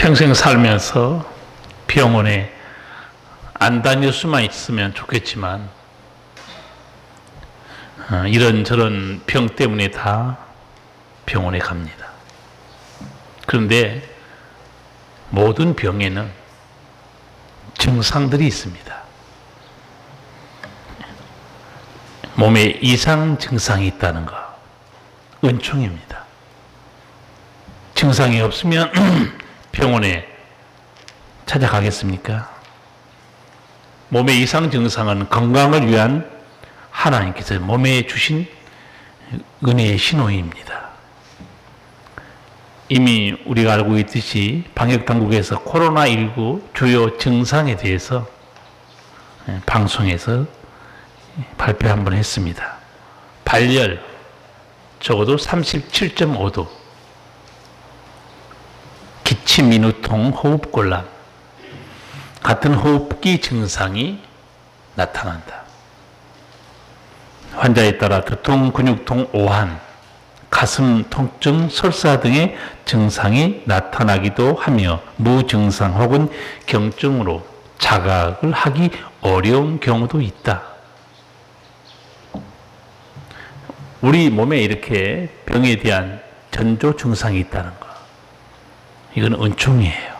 평생 살면서 병원에 안 다닐 수만 있으면 좋겠지만 이런저런 병 때문에 다 병원에 갑니다. 그런데 모든 병에는 증상들이 있습니다. 몸에 이상 증상이 있다는 거 은총입니다. 증상이 없으면 병원에 찾아가겠습니까? 몸의 이상 증상은 건강을 위한 하나님께서 몸에 주신 은혜의 신호입니다. 이미 우리가 알고 있듯이 방역당국에서 코로나19 주요 증상에 대해서 방송에서 발표 한번 했습니다. 발열, 적어도 37.5도, 기침, 인후통, 호흡곤란, 같은 호흡기 증상이 나타난다. 환자에 따라 두통, 근육통, 오한, 가슴 통증, 설사 등의 증상이 나타나기도 하며 무증상 혹은 경증으로 자각을 하기 어려운 경우도 있다. 우리 몸에 이렇게 병에 대한 전조 증상이 있다는 것, 이건 은총이에요.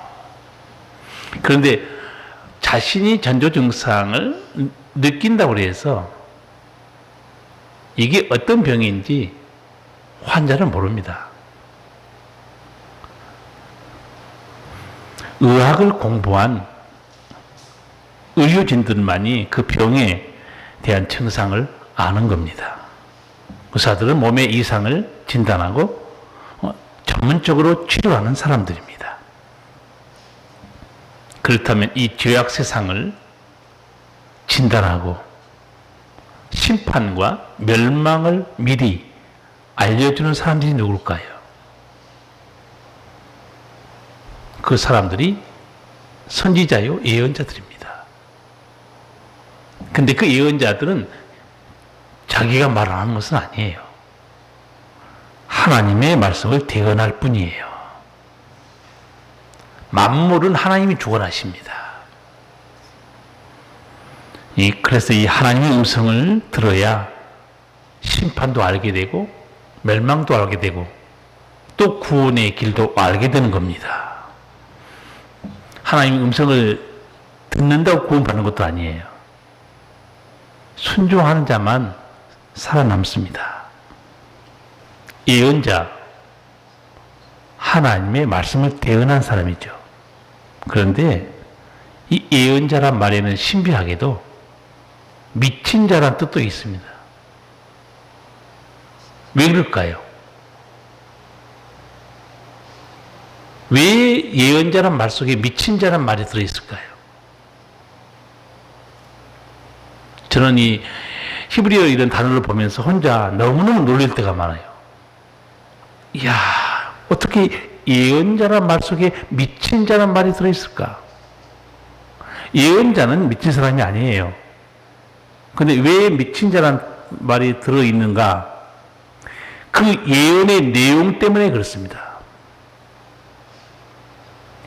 그런데 자신이 전조 증상을 느낀다고 해서 이게 어떤 병인지 환자는 모릅니다. 의학을 공부한 의료진들만이 그 병에 대한 증상을 아는 겁니다. 의사들은 몸의 이상을 진단하고 전문적으로 치료하는 사람들입니다. 그렇다면 이 죄악 세상을 진단하고 심판과 멸망을 미리 알려주는 사람들이 누굴까요? 그 사람들이 선지자요, 예언자들입니다. 근데 그 예언자들은 자기가 말하는 것은 아니에요. 하나님의 말씀을 대언할 뿐이에요. 만물은 하나님이 주관하십니다. 그래서 이 하나님의 음성을 들어야 심판도 알게 되고 멸망도 알게 되고 또 구원의 길도 알게 되는 겁니다. 하나님의 음성을 듣는다고 구원받는 것도 아니에요. 순종하는 자만 살아남습니다. 예언자, 하나님의 말씀을 대언한 사람이죠. 그런데 이 예언자란 말에는 신비하게도 미친 자란 뜻도 있습니다. 왜 그럴까요? 왜 예언자란 말 속에 미친 자란 말이 들어있을까요? 저는 이 히브리어 이런 단어를 보면서 혼자 너무너무 놀랄 때가 많아요. 이야, 어떻게 예언자란 말 속에 미친 자란 말이 들어있을까? 예언자는 미친 사람이 아니에요. 근데 왜 미친 자란 말이 들어있는가? 그 예언의 내용 때문에 그렇습니다.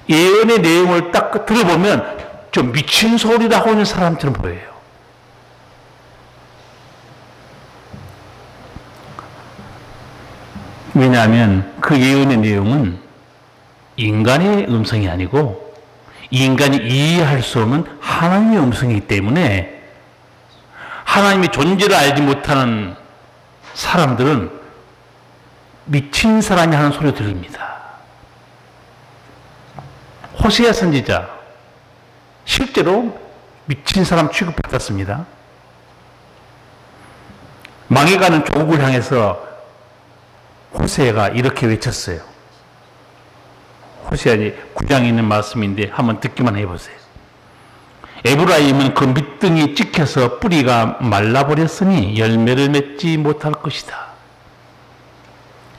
예언의 내용을 딱 들어보면 좀 미친 소리라 하는 사람처럼 보여요. 왜냐하면 그 예언의 내용은 인간의 음성이 아니고 인간이 이해할 수 없는 하나님의 음성이기 때문에 하나님의 존재를 알지 못하는 사람들은 미친 사람이 하는 소리가 들립니다. 호세아 선지자 실제로 미친 사람 취급받았습니다. 망해가는 조국을 향해서 호세아가 이렇게 외쳤어요. 호세아 9장에 있는 말씀인데 한번 듣기만 해보세요. 에브라임은 그 밑둥이 찍혀서 뿌리가 말라버렸으니 열매를 맺지 못할 것이다.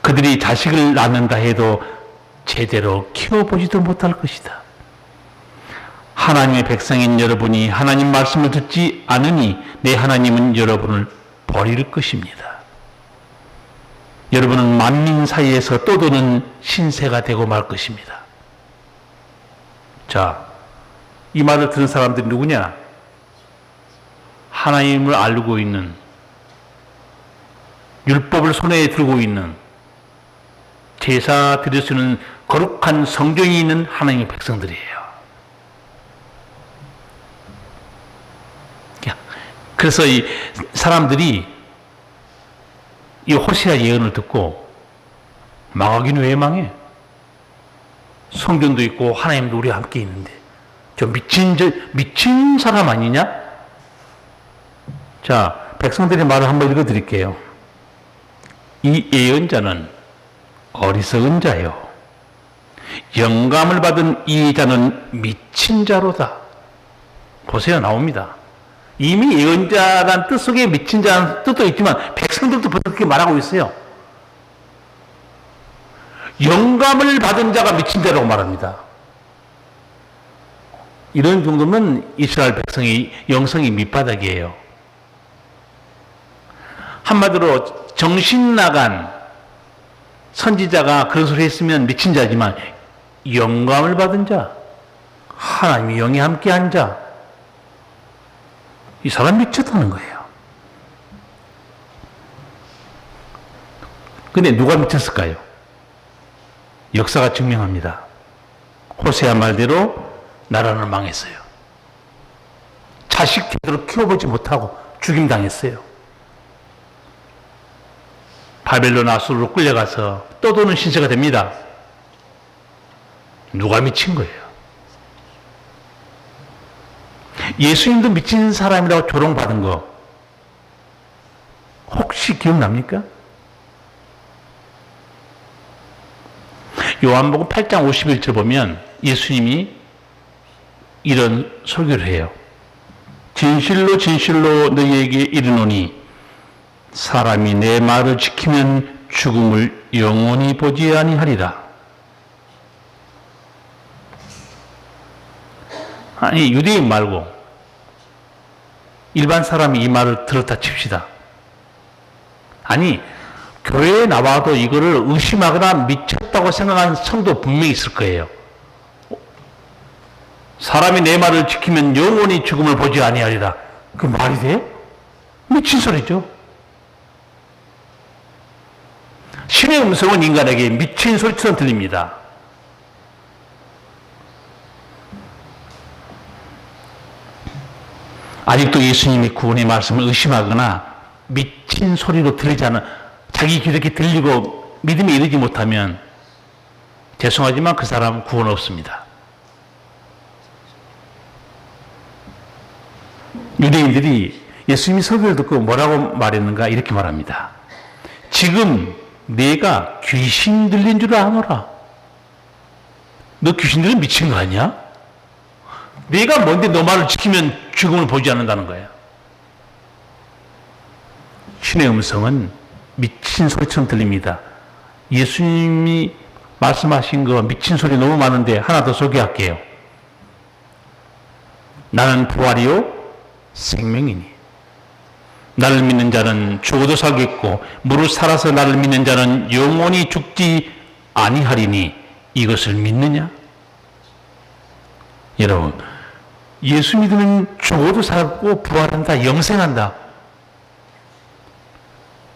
그들이 자식을 낳는다 해도 제대로 키워보지도 못할 것이다. 하나님의 백성인 여러분이 하나님 말씀을 듣지 않으니 내 하나님은 여러분을 버릴 것입니다. 여러분은 만민 사이에서 떠도는 신세가 되고 말 것입니다. 자, 이 말을 듣는 사람들이 누구냐? 하나님을 알고 있는, 율법을 손에 들고 있는, 제사 드릴 수 있는 거룩한 성경이 있는 하나님의 백성들이에요. 그래서 이 사람들이 이 호세아 예언을 듣고 망하기는 왜 망해? 성전도 있고 하나님도 우리와 함께 있는데 저 미친 사람 아니냐? 자, 백성들의 말을 한번 읽어드릴게요. 이 예언자는 어리석은 자요, 영감을 받은 이 자는 미친 자로다. 보세요, 나옵니다. 이미 예언자란 뜻 속에 미친 자라는 뜻도 있지만 백성들도 벌써 그렇게 말하고 있어요. 영감을 받은 자가 미친 자라고 말합니다. 이런 정도면 이스라엘 백성의 영성이 밑바닥이에요. 한마디로 정신 나간 선지자가 그런 소리 했으면 미친 자지만 영감을 받은 자, 하나님의 영이 함께한 자, 이 사람 미쳤다는 거예요. 근데 누가 미쳤을까요? 역사가 증명합니다. 호세아 말대로 나라는 망했어요. 자식 제대로 키워보지 못하고 죽임당했어요. 바벨론 아수르로 끌려가서 떠도는 신세가 됩니다. 누가 미친 거예요? 예수님도 미친 사람이라고 조롱받은 거 혹시 기억납니까? 요한복음 8장 51절 보면 예수님이 이런 설교를 해요. 진실로 진실로 너희에게 이르노니 사람이 내 말을 지키면 죽음을 영원히 보지 아니하리라. 아니, 유대인 말고 일반 사람이 이 말을 들었다 칩시다. 아니, 교회에 나와도 이거를 의심하거나 미쳤다고 생각하는 성도 분명히 있을 거예요. 사람이 내 말을 지키면 영원히 죽음을 보지 아니하리라. 그 말이 돼? 미친 소리죠. 신의 음성은 인간에게 미친 소리처럼 들립니다. 아직도 예수님이 구원의 말씀을 의심하거나 미친 소리로 들리지 않은, 자기 귀에 이렇게 들리고 믿음에 이르지 못하면 죄송하지만 그 사람은 구원 없습니다. 유대인들이 예수님이 설교를 듣고 뭐라고 말했는가? 이렇게 말합니다. 지금 내가 귀신 들린 줄 아노라. 너 귀신 들린 미친 거 아니야? 네가 뭔데 너 말을 지키면 죽음을 보지 않는다는 거야. 신의 음성은 미친 소리처럼 들립니다. 예수님이 말씀하신 거 미친 소리 너무 많은데 하나 더 소개할게요. 나는 부활이요 생명이니 나를 믿는 자는 죽어도 살겠고 무릇 살아서 나를 믿는 자는 영원히 죽지 아니하리니 이것을 믿느냐? 여러분, 예수 믿으면 죽어도 살고 부활한다, 영생한다.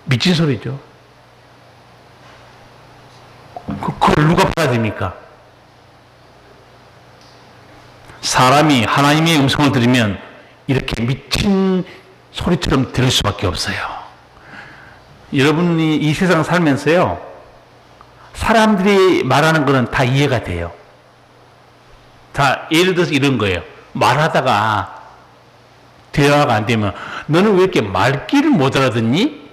미친 소리죠. 그걸 누가 받아들입니까? 사람이 하나님의 음성을 들으면 이렇게 미친 소리처럼 들을 수밖에 없어요. 여러분이 이 세상 살면서요, 사람들이 말하는 거는 다 이해가 돼요. 다 예를 들어서 이런 거예요. 말하다가 대화가 안 되면 너는 왜 이렇게 말귀를 못 알아듣니?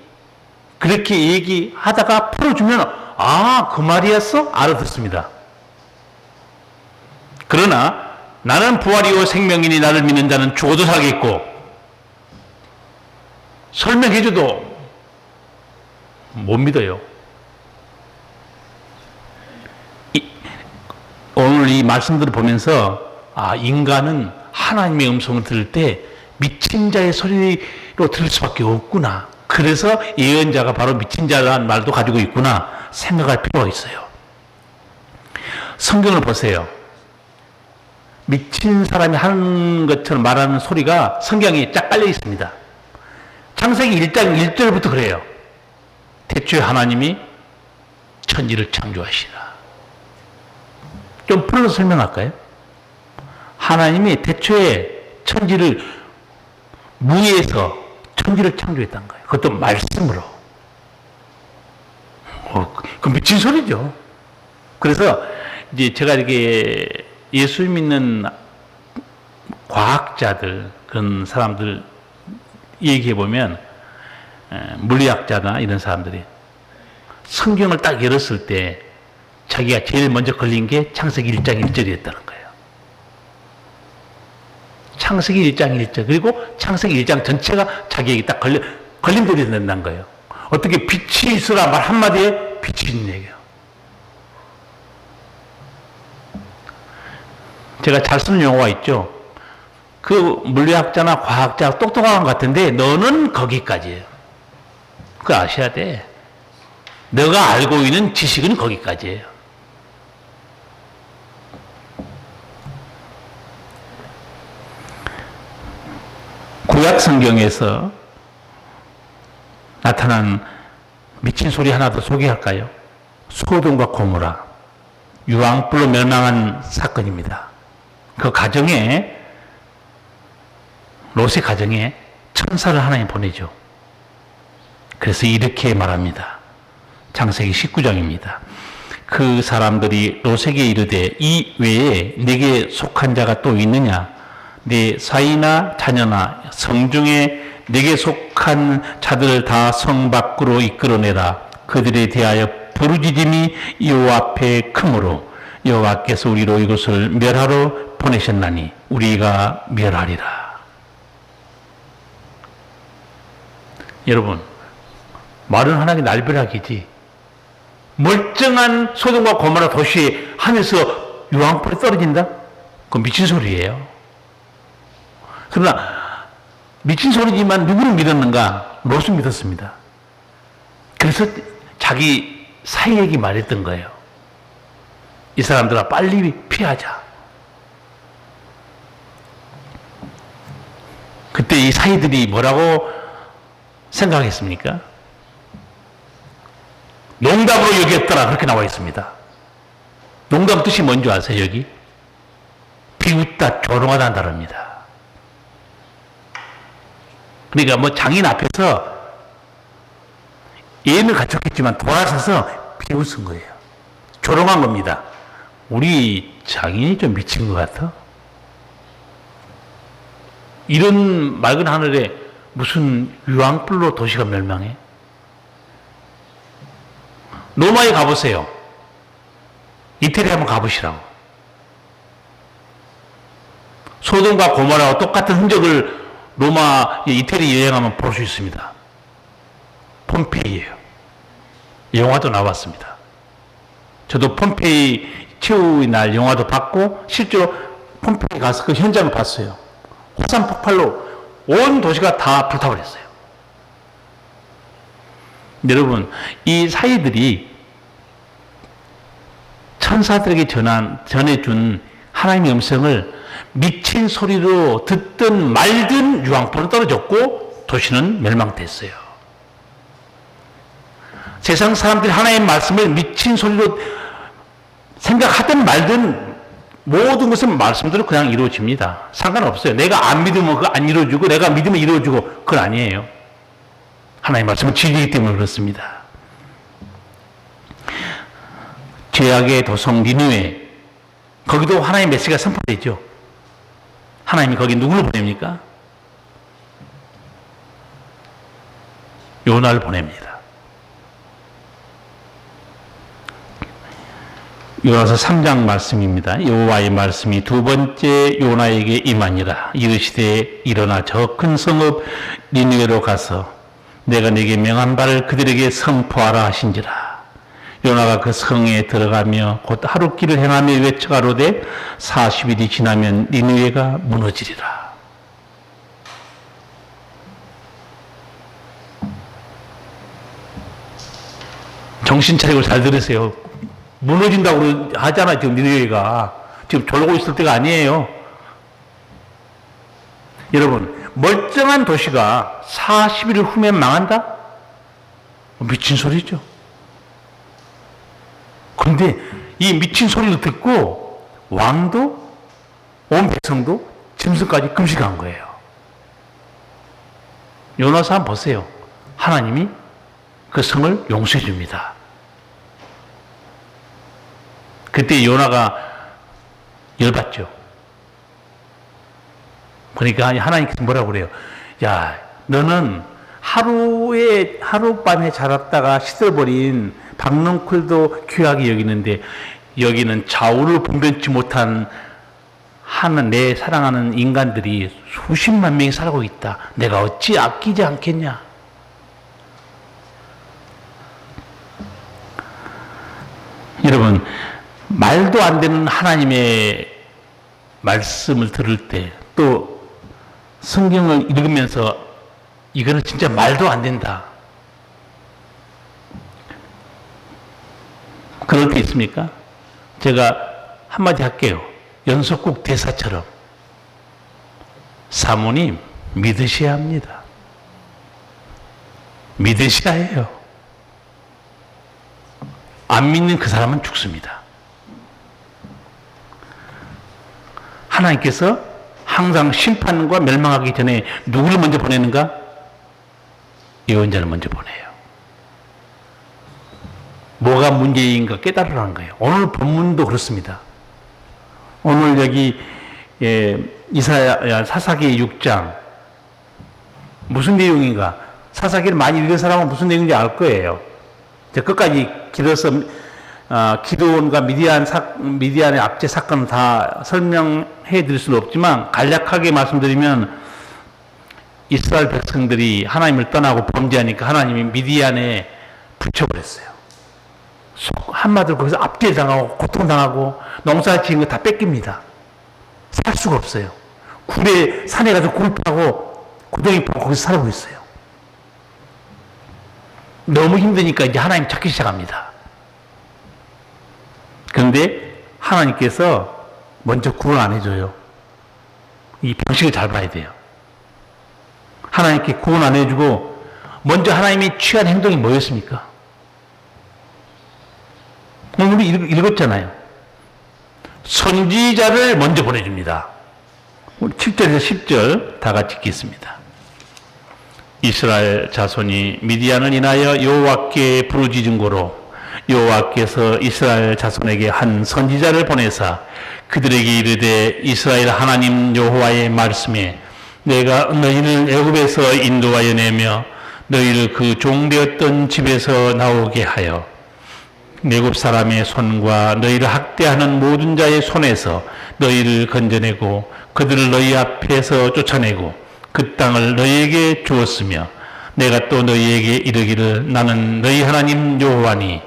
그렇게 얘기하다가 풀어주면 아, 그 말이었어? 알아듣습니다. 그러나 나는 부활이요 생명이니 나를 믿는 자는 죽어도 살겠고 설명해줘도 못 믿어요. 오늘 이 말씀들을 보면서 아, 인간은 하나님의 음성을 들을 때 미친 자의 소리로 들을 수밖에 없구나. 그래서 예언자가 바로 미친 자라는 말도 가지고 있구나 생각할 필요가 있어요. 성경을 보세요. 미친 사람이 하는 것처럼 말하는 소리가 성경에 쫙 깔려 있습니다. 창세기 1장 1절부터 그래요. 태초에 하나님이 천지를 창조하시라. 좀 풀어서 설명할까요? 하나님이 태초에 천지를 무에서 천지를 창조했다는 거예요. 그것도 말씀으로. 그 미친 소리죠. 그래서 이제 제가 이렇게 예수 믿는 과학자들, 그런 사람들 얘기해 보면, 물리학자나 이런 사람들이 성경을 딱 열었을 때 자기가 제일 먼저 걸린 게 창세기 1장 1절이었다는 거예요. 창세기 1장 1절, 그리고 창세기 1장 전체가 자기에게 딱 걸림돌이 된다는 거예요. 어떻게 빛이 있으라 말 한마디에 빛이 있는 얘기예요. 제가 잘 쓰는 용어가 있죠. 그 물리학자나 과학자 똑똑한 것 같은데 너는 거기까지예요. 그거 아셔야 돼. 너가 알고 있는 지식은 거기까지예요. 구약 성경에서 나타난 미친 소리 하나 더 소개할까요? 소돔과 고모라, 유황불로 멸망한 사건입니다. 그 가정에, 롯의 가정에 천사를 하나님 보내죠. 그래서 이렇게 말합니다. 창세기 19장입니다. 그 사람들이 롯에게 이르되 이 외에 내게 속한 자가 또 있느냐? 네 사이나 자녀나 성중에 내게 속한 자들을 다 성 밖으로 이끌어내라. 그들에 대하여 부르짖음이 여호와 앞에 크므로 여호와께서 우리로 이것을 멸하러 보내셨나니 우리가 멸하리라. 여러분, 말은 하나님의 날벼락이지 멀쩡한 소돔과 고모라 도시에 하늘에서 유황불이 떨어진다? 그건 미친 소리예요. 그러나 미친 소리지만 누구를 믿었는가? 롯을 믿었습니다. 그래서 자기 사이에게 말했던 거예요. 이 사람들아 빨리 피하자. 그때 이 사이들이 뭐라고 생각했습니까? 농담으로 여겼더라, 그렇게 나와 있습니다. 농담 뜻이 뭔지 아세요? 여기 비웃다, 조롱하다는 단어입니다. 그러니까 뭐 장인 앞에서 예를 갖췄겠지만 돌아서서 비웃은 거예요. 조롱한 겁니다. 우리 장인이 좀 미친 것 같아? 이런 맑은 하늘에 무슨 유황불로 도시가 멸망해? 로마에 가보세요. 이태리 한번 가보시라고. 소돔과 고모라와 똑같은 흔적을 로마, 이태리 여행하면 볼 수 있습니다. 폼페이예요. 영화도 나왔습니다. 저도 폼페이 최후의 날 영화도 봤고 실제로 폼페이 가서 그 현장을 봤어요. 화산 폭발로 온 도시가 다 불타버렸어요. 여러분, 이 사이들이 천사들에게 전해준 하나님의 음성을 미친 소리로 듣든 말든 유황불은 떨어졌고 도시는 멸망됐어요. 세상 사람들이 하나님의 말씀을 미친 소리로 생각하든 말든 모든 것은 말씀대로 그냥 이루어집니다. 상관없어요. 내가 안 믿으면 그거 안 이루어지고 내가 믿으면 이루어지고 그건 아니에요. 하나님의 말씀은 진리이기 때문에 그렇습니다. 죄악의 도성 니느웨, 거기도 하나님의 메시지가 선포되죠. 하나님이 거기 누구를 보냅니까? 요나를 보냅니다. 요나서 3장 말씀입니다. 여호와의 말씀이 두 번째 요나에게 임하니라. 이르시되 일어나 저 큰 성읍 니느웨로 가서 내가 네게 명한 바를 그들에게 선포하라 하신지라. 요나가 그 성에 들어가며 곧 하룻길을 행하며 외쳐가로되 40일이 지나면 니느웨가 무너지리라. 정신 차리고 잘 들으세요. 무너진다고 하잖아요. 지금 니느웨가 지금 졸고 있을 때가 아니에요. 여러분, 멀쩡한 도시가 40일 후면 망한다? 미친 소리죠. 그런데 이 미친 소리를 듣고 왕도 온 백성도 짐승까지 금식한 거예요. 요나서 한번 보세요. 하나님이 그 성을 용서해 줍니다. 그때 요나가 열받죠. 그러니까 하나님께서 뭐라고 그래요? 야, 너는 하룻밤에 자랐다가 시들버린 박넝쿨도 귀하게 여기는데 여기는 좌우를 분별치 못한 하는 내 사랑하는 인간들이 수십만 명이 살고 있다. 내가 어찌 아끼지 않겠냐? 여러분, 말도 안 되는 하나님의 말씀을 들을 때 또 성경을 읽으면서 이거는 진짜 말도 안 된다. 그럴 때 있습니까? 제가 한마디 할게요. 연속국 대사처럼. 사모님, 믿으셔야 합니다. 믿으셔야 해요. 안 믿는 그 사람은 죽습니다. 하나님께서 항상 심판과 멸망하기 전에 누구를 먼저 보내는가? 예언자를 먼저 보내요. 뭐가 문제인가 깨달으라는 거예요. 오늘 본문도 그렇습니다. 오늘 여기 사사기 6장 무슨 내용인가? 사사기를 많이 읽은 사람은 무슨 내용인지 알 거예요. 끝까지 길어서 기드온과 미디안의 압제 사건을 다 설명해 드릴 수는 없지만 간략하게 말씀드리면 이스라엘 백성들이 하나님을 떠나고 범죄하니까 하나님이 미디안에 붙여버렸어요. 한마디로 거기서 압제당하고 고통당하고 농사 지은 거 다 뺏깁니다. 살 수가 없어요. 산에 가서 굴 파고 구덩이 파고 거기서 살고 있어요. 너무 힘드니까 이제 하나님 찾기 시작합니다. 그런데 하나님께서 먼저 구원 안 해줘요. 이 방식을 잘 봐야 돼요. 하나님께 구원 안 해주고 먼저 하나님이 취한 행동이 뭐였습니까? 우리 읽었잖아요. 선지자를 먼저 보내줍니다. 우리 7절에서 10절 다 같이 읽겠습니다. 이스라엘 자손이 미디안을 인하여 여호와께 부르짖은 고로 여호와께서 이스라엘 자손에게 한 선지자를 보내사 그들에게 이르되 이스라엘 하나님 여호와의 말씀에 내가 너희를 애굽에서 인도하여 내며 너희를 그 종되었던 집에서 나오게 하여 애굽 사람의 손과 너희를 학대하는 모든 자의 손에서 너희를 건져내고 그들을 너희 앞에서 쫓아내고 그 땅을 너희에게 주었으며 내가 또 너희에게 이르기를 나는 너희 하나님 여호와니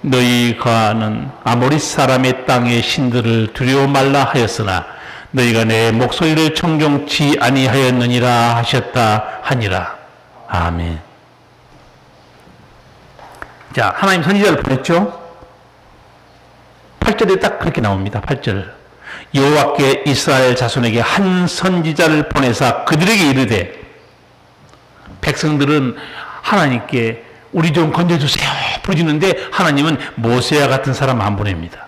너희가 아는 아모리 사람의 땅의 신들을 두려워 말라 하였으나 너희가 내 목소리를 청종치 아니하였느니라 하셨다 하니라. 아멘. 자, 하나님 선지자를 보냈죠? 8절에 딱 그렇게 나옵니다. 8절. 여호와께 이스라엘 자손에게 한 선지자를 보내사 그들에게 이르되 백성들은 하나님께 우리 좀 건져주세요 부르짖는데 하나님은 모세와 같은 사람 안 보냅니다.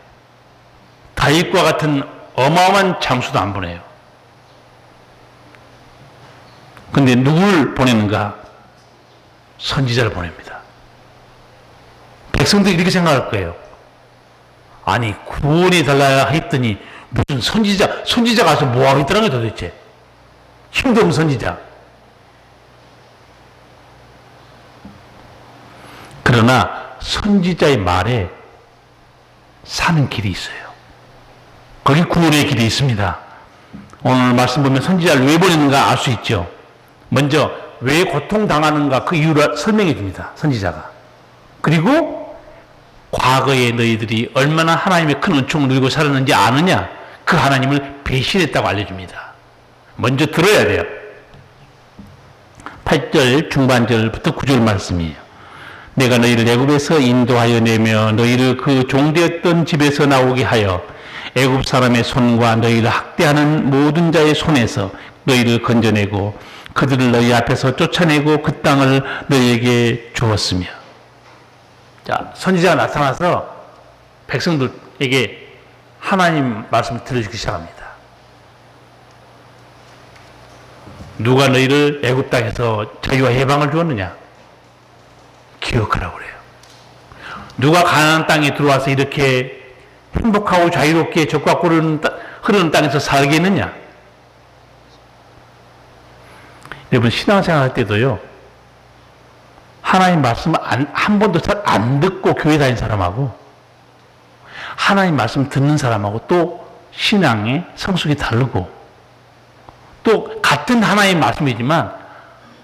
다윗과 같은 어마어마한 장수도 안 보내요. 근데 누굴 보내는가? 선지자를 보냅니다. 백성들이 이렇게 생각할 거예요. 아니 구원해 달라 했더니 무슨 선지자가 와서 뭐 하겠다는 거야 도대체. 힘도 없는 선지자. 그러나 선지자의 말에 사는 길이 있어요. 거기 구원의 길이 있습니다. 오늘 말씀 보면 선지자를 왜 보내는가 알 수 있죠. 먼저 왜 고통당하는가 그 이유를 설명해 줍니다. 선지자가. 그리고 과거에 너희들이 얼마나 하나님의 큰 은총을 누리고 살았는지 아느냐? 그 하나님을 배신했다고 알려줍니다. 먼저 들어야 돼요. 8절 중반절부터 9절 말씀이에요. 내가 너희를 애굽에서 인도하여 내며 너희를 그 종되었던 집에서 나오게 하여 애굽 사람의 손과 너희를 학대하는 모든 자의 손에서 너희를 건져내고 그들을 너희 앞에서 쫓아내고 그 땅을 너희에게 주었으며. 자, 선지자가 나타나서 백성들에게 하나님 말씀을 들려주기 시작합니다. 누가 너희를 애굽 땅에서 자유와 해방을 주었느냐? 기억하라고 그래요. 누가 가나안 땅에 들어와서 이렇게 행복하고 자유롭게 젖과 꿀 흐르는 땅에서 살게 했느냐? 여러분, 신앙생활 할 때도요, 하나님 말씀을 한 번도 잘 안 듣고 교회 다닌 사람하고 하나님 말씀 듣는 사람하고 또 신앙의 성숙이 다르고, 또 같은 하나님 말씀이지만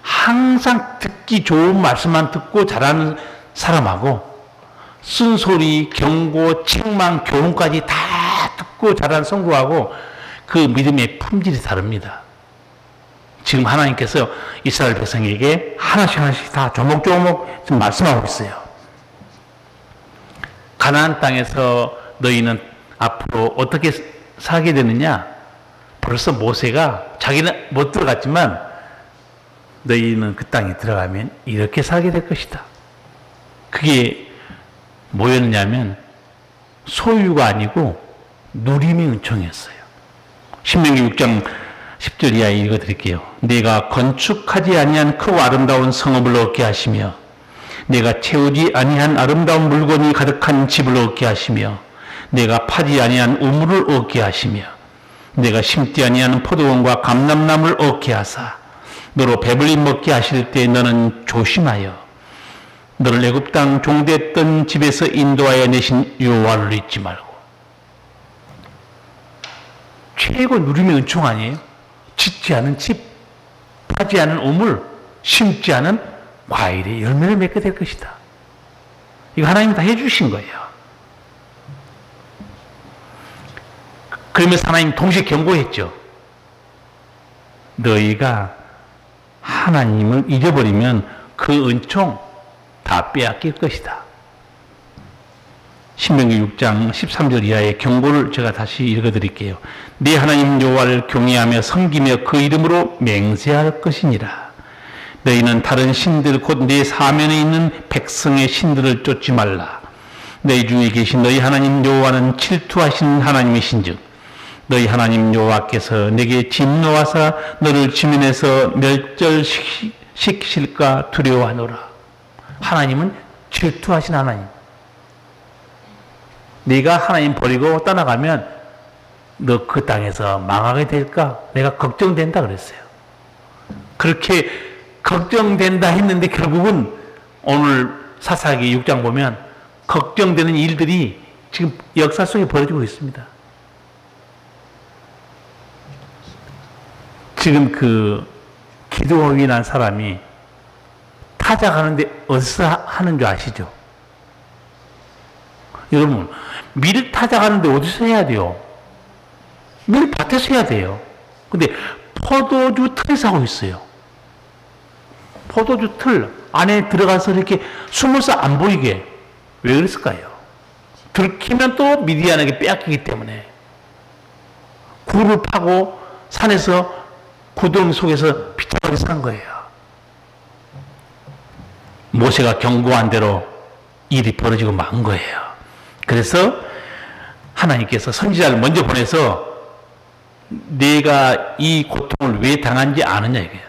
항상 듣기 좋은 말씀만 듣고 자라는 사람하고 쓴소리, 경고, 책망, 교훈까지 다 듣고 자란 성도하고 그 믿음의 품질이 다릅니다. 지금 하나님께서 이스라엘 백성에게 하나씩 다 조목조목 지금 말씀하고 있어요. 가나안 땅에서 너희는 앞으로 어떻게 살게 되느냐? 벌써 모세가 자기는 못 들어갔지만 너희는 그 땅에 들어가면 이렇게 살게 될 것이다. 그게 뭐였냐면 소유가 아니고 누림의 은총이었어요. 신명기 6장 10절 이하에 읽어드릴게요. 내가 건축하지 아니한 크고 아름다운 성읍을 얻게 하시며 내가 채우지 아니한 아름다운 물건이 가득한 집을 얻게 하시며 내가 파지 아니한 우물을 얻게 하시며 내가 심지 아니한 포도원과 감람나무를 얻게 하사 너로 배불리 먹게 하실 때 너는 조심하여 너를 애굽 땅 종되었던 집에서 인도하여 내신 여호와를 잊지 말고. 최고 누림의 은총 아니에요? 짓지 않은 집, 파지 않은 우물, 심지 않은 과일의 열매를 맺게 될 것이다. 이거 하나님이 다 해주신 거예요. 그러면서 하나님 동시에 경고했죠. 너희가 하나님을 잊어버리면 그 은총 다 빼앗길 것이다. 신명기 6장 13절 이하의 경고를 제가 다시 읽어드릴게요. 네 하나님 여호와를 경외하며 섬기며 그 이름으로 맹세할 것이니라. 너희는 다른 신들 곧 네 사면에 있는 백성의 신들을 쫓지 말라. 너희 중에 계신 너희 하나님 여호와는 질투하신 하나님이신즉 너희 하나님 여호와께서 내게 진노하사 너를 지면에서 멸절시킬까 두려워하노라. 하나님은 질투하신 하나님. 네가 하나님 버리고 떠나가면 너 그 땅에서 망하게 될까? 내가 걱정된다 그랬어요. 그렇게 걱정된다 했는데 결국은 오늘 사사기 6장 보면 걱정되는 일들이 지금 역사 속에 벌어지고 있습니다. 지금 그 기도원이 난 사람이 타작하는데 어디서 하는 줄 아시죠? 여러분, 밀 타작하는데 어디서 해야 돼요? 밀밭에서 해야 돼요. 근데 포도주 틀에서 하고 있어요. 포도주 틀 안에 들어가서 이렇게 숨어서 안 보이게. 왜 그랬을까요? 들키면 또 미디안에게 빼앗기기 때문에. 굴을 파고 산에서 구덩이 속에서 비참하게 산 거예요. 모세가 경고한 대로 일이 벌어지고 만 거예요. 그래서 하나님께서 선지자를 먼저 보내서 내가 이 고통을 왜 당한지 아느냐 이거예요.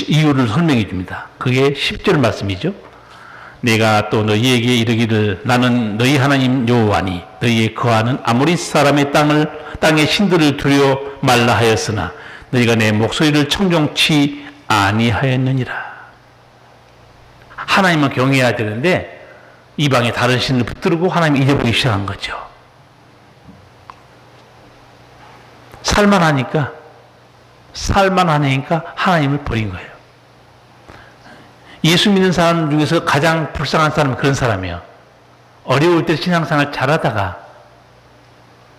이유를 설명해 줍니다. 그게 10절 말씀이죠. 내가 또 너희에게 이르기를 나는 너희 하나님 여호와니 너희의 거하는 아모리 사람의 땅의 신들을 두려워 말라 하였으나 너희가 내 목소리를 청종치 아니하였느니라. 하나님만 경외해야 되는데 이방의 다른 신을 붙들고 하나님 잊어버리기 시작한 거죠. 살만하니까 하나님을 버린 거예요. 예수 믿는 사람 중에서 가장 불쌍한 사람은 그런 사람이에요. 어려울 때 신앙생활 잘하다가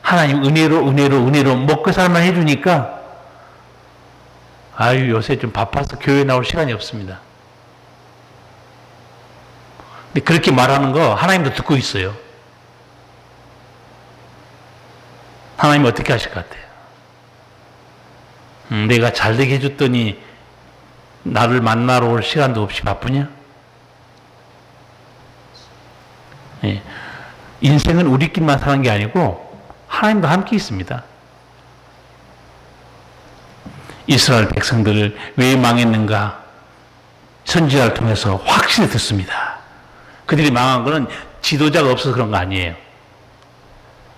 하나님 은혜로 먹고 살만 해주니까 아유 요새 좀 바빠서 교회 나올 시간이 없습니다. 근데 그렇게 말하는 거 하나님도 듣고 있어요. 하나님 어떻게 하실 것 같아요? 내가 잘 되게 해줬더니 나를 만나러 올 시간도 없이 바쁘냐? 예. 인생은 우리끼리만 사는 게 아니고 하나님도 함께 있습니다. 이스라엘 백성들을 왜 망했는가? 선지자를 통해서 확실히 듣습니다. 그들이 망한 것은 지도자가 없어서 그런 거 아니에요.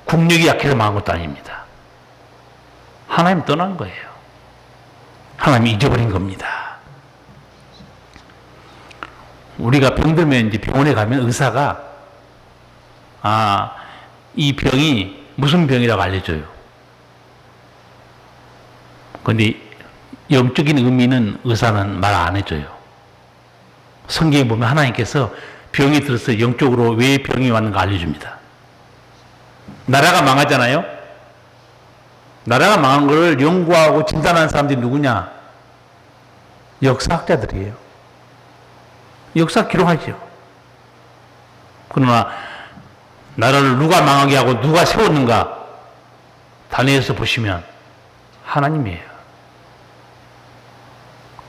국력이 약해서 망한 것도 아닙니다. 하나님 떠난 거예요. 하나님이 잊어버린 겁니다. 우리가 병들면 이제 병원에 가면 의사가 이 병이 무슨 병이라고 알려줘요. 그런데 영적인 의미는 의사는 말 안 해줘요. 성경에 보면 하나님께서 병이 들어서 영적으로 왜 병이 왔는가 알려줍니다. 나라가 망하잖아요. 나라가 망한 걸 연구하고 진단하는 사람들이 누구냐? 역사학자들이에요. 역사 기록하죠. 그러나 나라를 누가 망하게 하고 누가 세웠는가? 다니엘서 보시면 하나님이에요.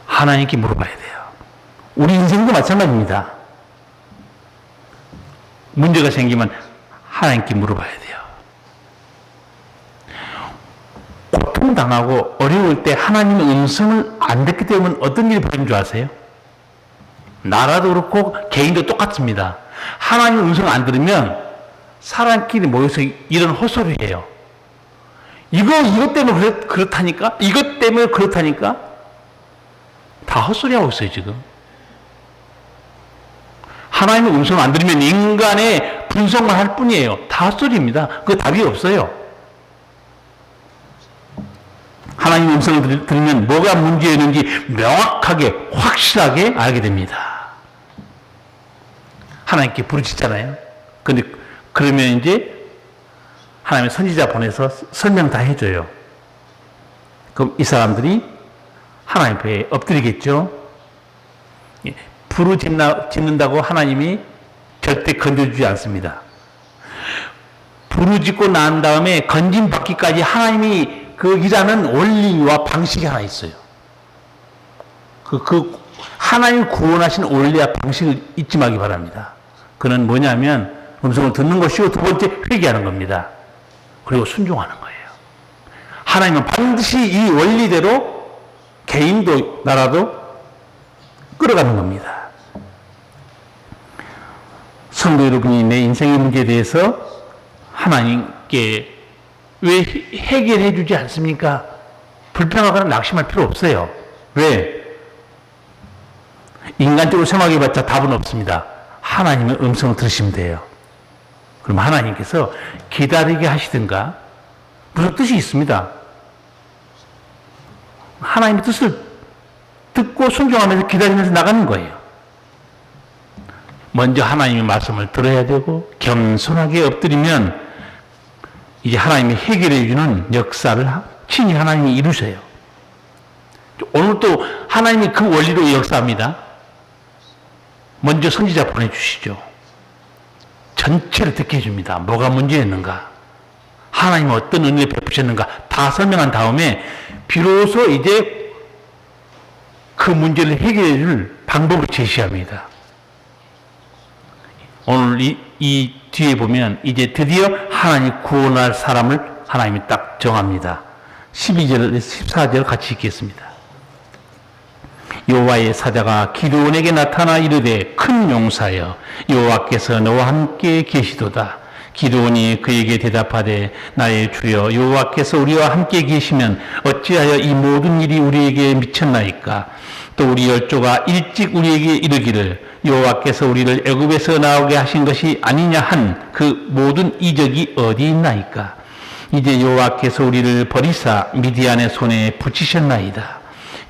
하나님께 물어봐야 돼요. 우리 인생도 마찬가지입니다. 문제가 생기면 하나님께 물어봐야 돼요. 고통당하고 어려울 때 하나님의 음성을 안 듣기 때문에 어떤 일이 벌어진 줄 아세요? 나라도 그렇고 개인도 똑같습니다. 하나님의 음성을 안 들으면 사람끼리 모여서 이런 헛소리해요. 이것 때문에 그렇다니까? 이것 때문에 그렇다니까? 다 헛소리하고 있어요, 지금. 하나님의 음성을 안 들으면 인간의 분석만 할 뿐이에요. 다 헛소리입니다. 그 답이 없어요. 하나님의 음성을 들으면 뭐가 문제였는지 명확하게, 확실하게 알게 됩니다. 하나님께 부르짖잖아요. 근데 그러면 이제 하나님의 선지자 보내서 설명 다 해줘요. 그럼 이 사람들이 하나님 앞에 엎드리겠죠. 부르짖는다고 하나님이 절대 건져주지 않습니다. 부르짖고 난 다음에 건짐받기까지 하나님이 그 일하는 원리와 방식이 하나 있어요. 하나님 구원하신 원리와 방식을 잊지 말기 바랍니다. 그는 뭐냐면 음성을 듣는 것이고 두 번째 회개하는 겁니다. 그리고 순종하는 거예요. 하나님은 반드시 이 원리대로 개인도 나라도 끌어가는 겁니다. 성도 여러분이 내 인생의 문제에 대해서 하나님께 왜 해결해 주지 않습니까? 불평하거나 낙심할 필요 없어요. 왜? 인간적으로 생각해봤자 답은 없습니다. 하나님의 음성을 들으시면 돼요. 그럼 하나님께서 기다리게 하시든가 무슨 뜻이 있습니다. 하나님의 뜻을 듣고 순종하면서 기다리면서 나가는 거예요. 먼저 하나님의 말씀을 들어야 되고 겸손하게 엎드리면 이제 하나님이 해결해 주는 역사를 친히 하나님이 이루세요. 오늘 또 하나님이 그 원리로 역사합니다. 먼저 선지자 보내주시죠. 전체를 듣게 해줍니다. 뭐가 문제였는가? 하나님이 어떤 은혜를 베푸셨는가? 다 설명한 다음에 비로소 이제 그 문제를 해결해 줄 방법을 제시합니다. 오늘 이 뒤에 보면 이제 드디어 하나님 구원할 사람을 하나님이 딱 정합니다. 12절, 14절 같이 읽겠습니다. 여호와의 사자가 기드온에게 나타나 이르되 큰 용사여 여호와께서 너와 함께 계시도다. 기드온이 그에게 대답하되 나의 주여 여호와께서 우리와 함께 계시면 어찌하여 이 모든 일이 우리에게 미쳤나이까. 또 우리 열조가 일찍 우리에게 이르기를 여호와께서 우리를 애굽에서 나오게 하신 것이 아니냐 한 그 모든 이적이 어디 있나이까. 이제 여호와께서 우리를 버리사 미디안의 손에 붙이셨나이다.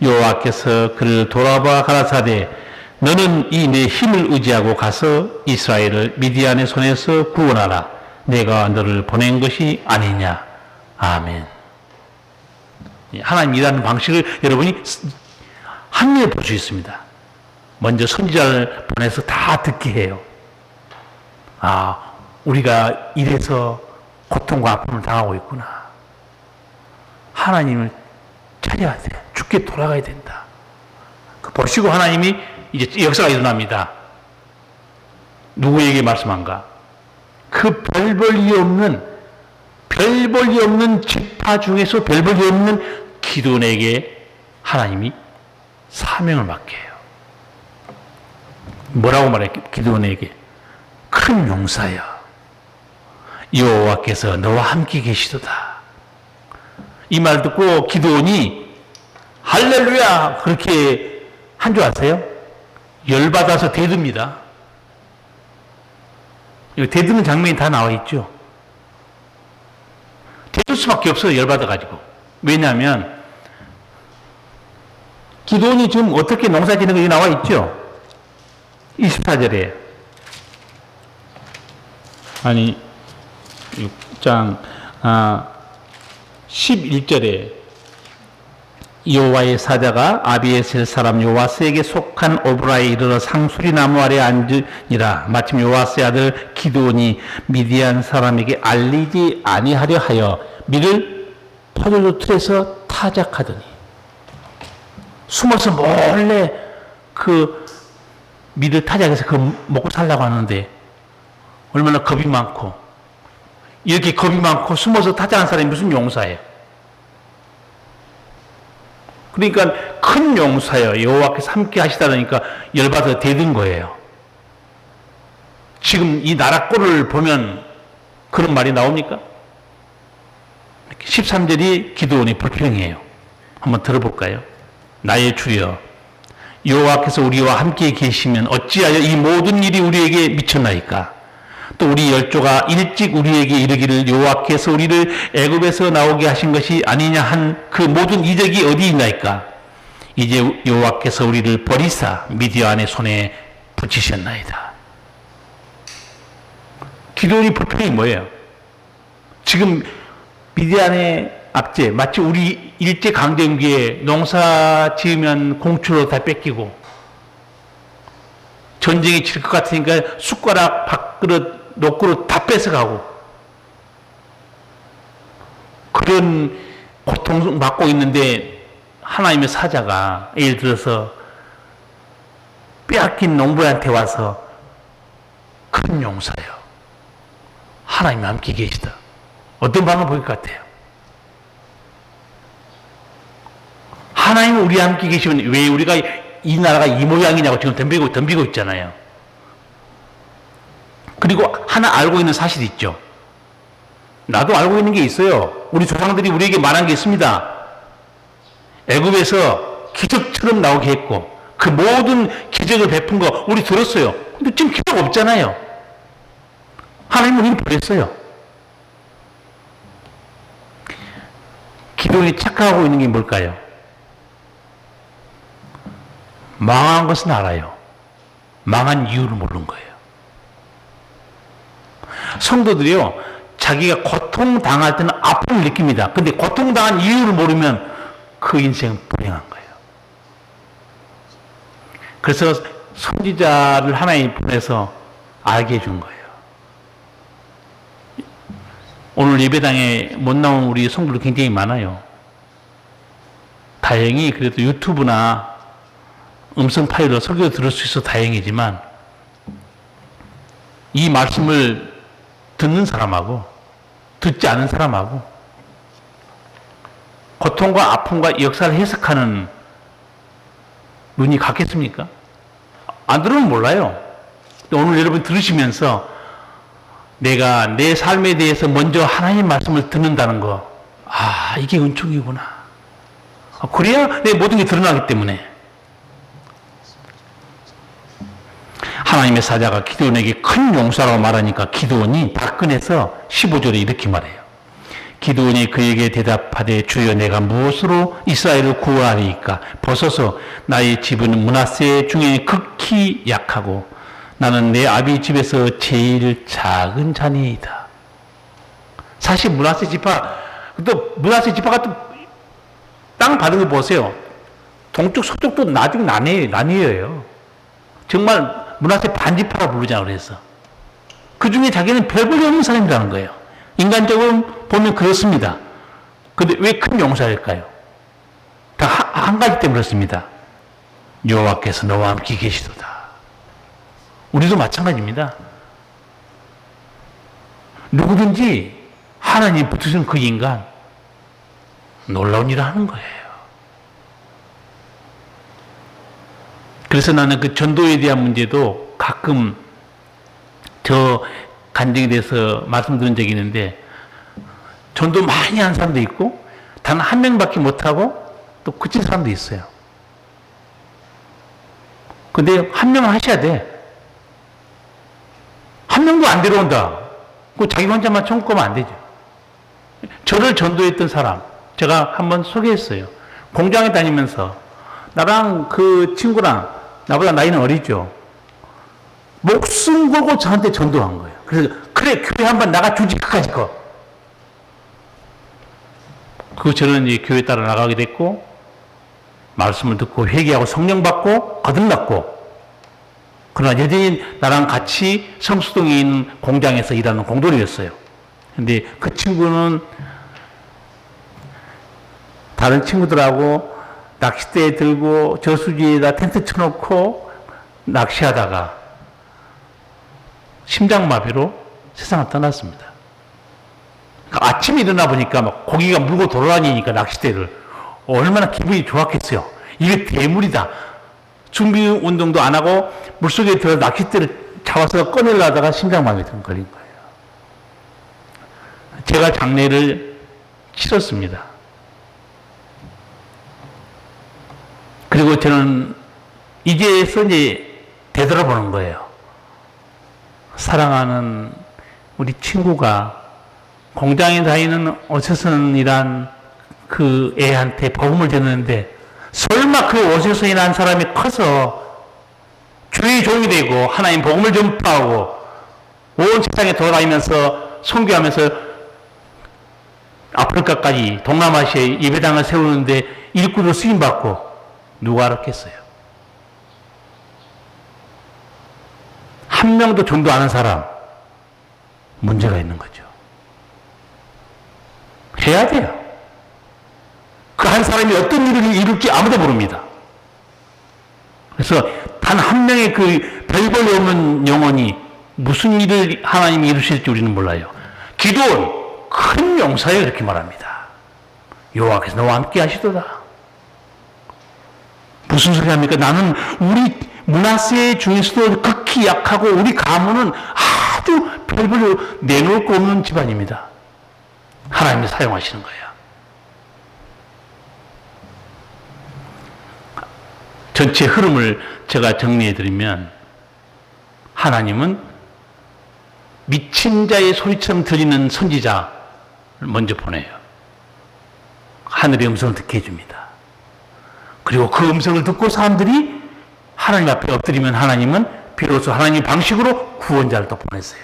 여호와께서 그를 돌아봐 가라사대 너는 이 내 힘을 의지하고 가서 이스라엘을 미디안의 손에서 구원하라. 내가 너를 보낸 것이 아니냐. 아멘. 하나님 일하는 방식을 여러분이 한눈에 볼 수 있습니다. 먼저 선지자를 보내서 다 듣게 해요. 우리가 이래서 고통과 아픔을 당하고 있구나. 하나님을 차려야 돼. 죽게 돌아가야 된다. 보시고 하나님이 이제 역사가 일어납니다. 누구에게 말씀한가? 그 별 볼 리 없는 지파 중에서 별 볼 리 없는 기드온에게 하나님이 사명을 맡겨요. 뭐라고 말해요? 기드온에게 큰 용사여, 여호와께서 너와 함께 계시도다. 이 말 듣고 기드온이 할렐루야 그렇게 한 줄 아세요? 열받아서 대듭니다. 대드는 장면이 다 나와 있죠. 대들 수밖에 없어요. 열받아가지고. 왜냐하면 기드온이 지금 어떻게 농사 지는 거 나와 있죠. 24절에 아니 6장 11절에 여호와의 사자가 아비에셀 사람 요아스에게 속한 오브라에 이르러 상수리 나무 아래 앉으니라. 마침 요아스의 아들 기드온이 미디안 사람에게 알리지 아니하려 하여 밀을 포도주 틀에서 타작하더니, 숨어서 몰래 그 밀을 타작해서 그 먹고 살라고 하는데 얼마나 겁이 많고, 이렇게 겁이 많고 숨어서 타작한 사람이 무슨 용사예요? 그러니까 큰 용사여 여호와께서 함께 하시다니까 열받아서 대든 거예요. 지금 이 나라 꼴을 보면 그런 말이 나옵니까? 13절이 기드온이 불평이에요. 한번 들어볼까요? 나의 주여 여호와께서 우리와 함께 계시면 어찌하여 이 모든 일이 우리에게 미쳤나이까? 또 우리 열조가 일찍 우리에게 이르기를 여호와께서 우리를 애굽에서 나오게 하신 것이 아니냐 한 그 모든 이적이 어디 있나이까? 이제 여호와께서 우리를 버리사 미디안의 손에 붙이셨나이다. 기드온이 불평이 뭐예요? 지금 미디안의 압제, 마치 우리 일제 강점기에 농사 지으면 공초로 다 뺏기고 전쟁이 칠 것 같으니까 숟가락, 밥그릇, 녹그릇 다 뺏어가고 그런 고통을 받고 있는데 하나님의 사자가 예를 들어서 빼앗긴 농부한테 와서 큰 용사요, 하나님이 함께 계시다. 어떤 반응을 보일 것 같아요? 하나님이 우리와 함께 계시면 왜 우리가 이 나라가 이 모양이냐고 지금 덤비고 있잖아요. 그리고 하나 알고 있는 사실이 있죠. 나도 알고 있는 게 있어요. 우리 조상들이 우리에게 말한 게 있습니다. 애굽에서 기적처럼 나오게 했고 그 모든 기적을 베푼 거 우리 들었어요. 근데 지금 기적 없잖아요. 하나님은 우리를 버렸어요. 기도에 착각하고 있는 게 뭘까요? 망한 것은 알아요. 망한 이유를 모르는 거예요. 성도들이요, 자기가 고통당할 때는 아픔을 느낍니다. 근데 고통당한 이유를 모르면 그 인생은 불행한 거예요. 그래서 선지자를 하나님 보내서 알게 해준 거예요. 오늘 예배당에 못 나온 우리 성도들 굉장히 많아요. 다행히 그래도 유튜브나 음성 파일로 설교 들을 수 있어 다행이지만 이 말씀을 듣는 사람하고 듣지 않은 사람하고 고통과 아픔과 역사를 해석하는 눈이 같겠습니까? 안 들으면 몰라요. 오늘 여러분 들으시면서 내가 내 삶에 대해서 먼저 하나님 말씀을 듣는다는 거, 아, 이게 은총이구나. 그래야 내 모든 게 드러나기 때문에. 하나님의 사자가 기드온에게 큰 용사라고 말하니까 기드온이 발끈해서 15절에 이렇게 말해요. 기드온이 그에게 대답하되 주여 내가 무엇으로 이스라엘을 구하리이까? 벗어서 나의 집은 므낫세 중에 극히 약하고 나는 내 아비 집에서 제일 작은 자니이다. 사실 므낫세 지파, 또 므낫세 지파가 또 땅 받은 거 보세요. 동쪽 서쪽도 나중에 나뉘어요. 정말 므낫세 반지파라 부르자 그래서. 그 중에 자기는 별 볼일 없는 사람이라는 거예요. 인간적으로 보면 그렇습니다. 근데 왜 큰 용사일까요? 한 가지 때문에 그렇습니다. 여호와께서 너와 함께 계시도다. 우리도 마찬가지입니다. 누구든지 하나님 붙으신 그 인간 놀라운 일을 하는 거예요. 그래서 나는 그 전도에 대한 문제도 가끔 저 간증에 대해서 말씀드린 적이 있는데, 전도 많이 한 사람도 있고 단 한 명밖에 못하고 또 그친 사람도 있어요. 근데 한 명은 하셔야 돼. 한 명도 안 데려온다. 그 자기 혼자만 청구하면 안 되죠. 저를 전도했던 사람 제가 한번 소개했어요. 공장에 다니면서 나랑 그 친구랑, 나보다 나이는 어리죠, 목숨 걸고 저한테 전도한 거예요. 그래서 그래 교회 한번 나가주지. 끝까지 그 저는 이제 교회 따라 나가게 됐고, 말씀을 듣고 회개하고 성령 받고 거듭났고, 그러나 여전히 나랑 같이 성수동에 있는 공장에서 일하는 공돌이였어요. 근데 그 친구는 다른 친구들하고 낚싯대 들고 저수지에다 텐트 쳐놓고 낚시하다가 심장마비로 세상을 떠났습니다. 아침에 일어나 보니까 막 고기가 물고 돌아다니니까 낚싯대를 얼마나 기분이 좋았겠어요. 이게 대물이다. 준비 운동도 안 하고 물속에 들어 낚싯대를 잡아서 꺼내려다가 심장마비에 걸린 거예요. 제가 장례를 치렀습니다. 그리고 저는 이제서 이제 되돌아보는 거예요. 사랑하는 우리 친구가 공장에 다니는 오세선이란 그 애한테 복음을 전했는데, 설마 그 오세선이라는 사람이 커서 주의 종이 되고 하나님 복음을 전파하고 온 세상에 돌아다니면서 선교하면서 아프리카까지 동남아시아에 예배당을 세우는데 일꾼으로 쓰임받고, 누가 알았겠어요? 한 명도 전도하는 사람, 문제가 있는 거죠. 해야 돼요. 그 한 사람이 어떤 일을 이룰지 아무도 모릅니다. 그래서 단 한 명의 그 별볼이 없는 영혼이 무슨 일을 하나님이 이루실지 우리는 몰라요. 기도원 큰 용사에 그렇게 말합니다. 여호와께서 너와 함께 하시도다. 무슨 소리 합니까? 나는 우리 므낫세 중에서도 극히 약하고 우리 가문은 아주 별볼로 내놓을 거 없는 집안입니다. 하나님이 사용하시는 거예요. 전체 흐름을 제가 정리해드리면, 하나님은 미친 자의 소리처럼 들리는 선지자를 먼저 보내요. 하늘의 음성을 듣게 해줍니다. 그리고 그 음성을 듣고 사람들이 하나님 앞에 엎드리면 하나님은 비로소 하나님 방식으로 구원자를 또 보냈어요.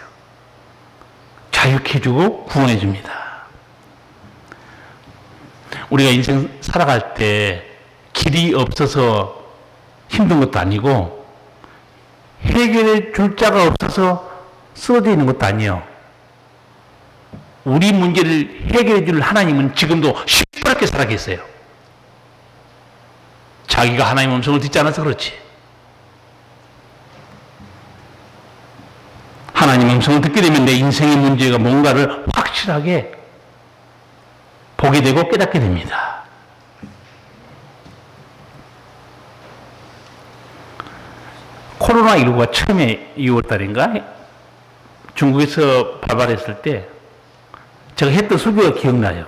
자유케 해주고 구원해 줍니다. 우리가 인생 살아갈 때 길이 없어서 힘든 것도 아니고 해결해 줄 자가 없어서 쓰러져 있는 것도 아니에요. 우리 문제를 해결해 줄 하나님은 지금도 시퍼렇게 살아계세요. 자기가 하나님 음성을 듣지 않아서 그렇지. 하나님 음성을 듣게 되면 내 인생의 문제가 뭔가를 확실하게 보게 되고 깨닫게 됩니다. 코로나19가 처음에 2월달인가 중국에서 발발했을 때 제가 했던 설교가 기억나요.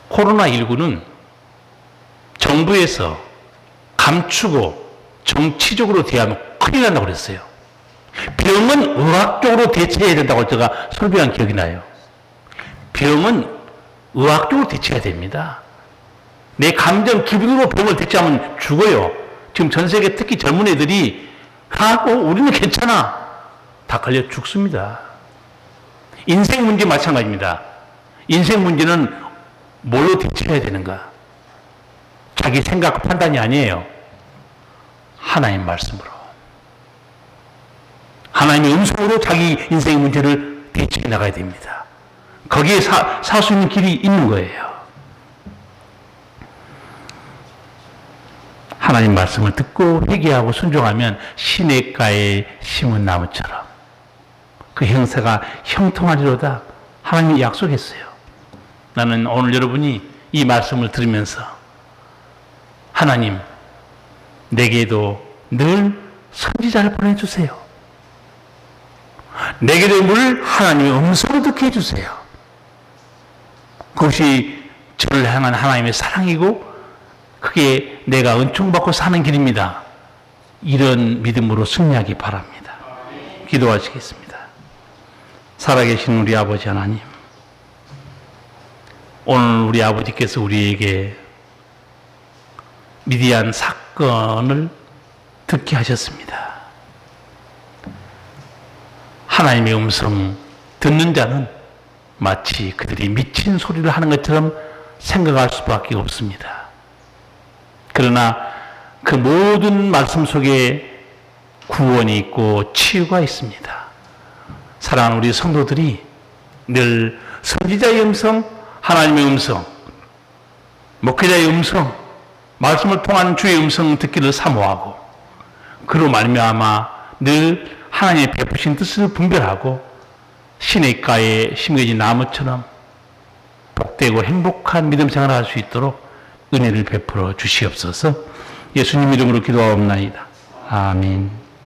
코로나19는 정부에서 감추고 정치적으로 대하면 큰일 난다고 그랬어요. 병은 의학적으로 대처해야 된다고 제가 설교한 기억이 나요. 병은 의학적으로 대처해야 됩니다. 내 감정, 기분으로 병을 대처하면 죽어요. 지금 전 세계 특히 젊은 애들이 하고 우리는 괜찮아. 다 걸려 죽습니다. 인생 문제 마찬가지입니다. 인생 문제는 뭘로 대처해야 되는가? 자기 생각, 판단이 아니에요. 하나님 말씀으로. 하나님의 음성으로 자기 인생의 문제를 대처해 나가야 됩니다. 거기에 살 수 있는 길이 있는 거예요. 하나님 말씀을 듣고 회개하고 순종하면 시냇가에 심은 나무처럼 그 형세가 형통하리로다. 하나님이 약속했어요. 나는 오늘 여러분이 이 말씀을 들으면서 하나님, 내게도 늘 선지자를 보내주세요. 내게도 늘 하나님의 음성을 듣게 해주세요. 그것이 저를 향한 하나님의 사랑이고 그게 내가 은총받고 사는 길입니다. 이런 믿음으로 승리하기 바랍니다. 기도하시겠습니다. 살아계신 우리 아버지 하나님, 오늘 우리 아버지께서 우리에게 미디안 사건을 듣게 하셨습니다. 하나님의 음성 듣는 자는 마치 그들이 미친 소리를 하는 것처럼 생각할 수밖에 없습니다. 그러나 그 모든 말씀 속에 구원이 있고 치유가 있습니다. 사랑하는 우리 성도들이 늘 선지자의 음성, 하나님의 음성, 목회자의 음성, 말씀을 통한 주의 음성 듣기를 사모하고 그로 말미암아 늘 하나님의 베푸신 뜻을 분별하고 시냇가에 심겨진 나무처럼 복되고 행복한 믿음 생활을 할 수 있도록 은혜를 베풀어 주시옵소서. 예수님 이름으로 기도하옵나이다. 아멘.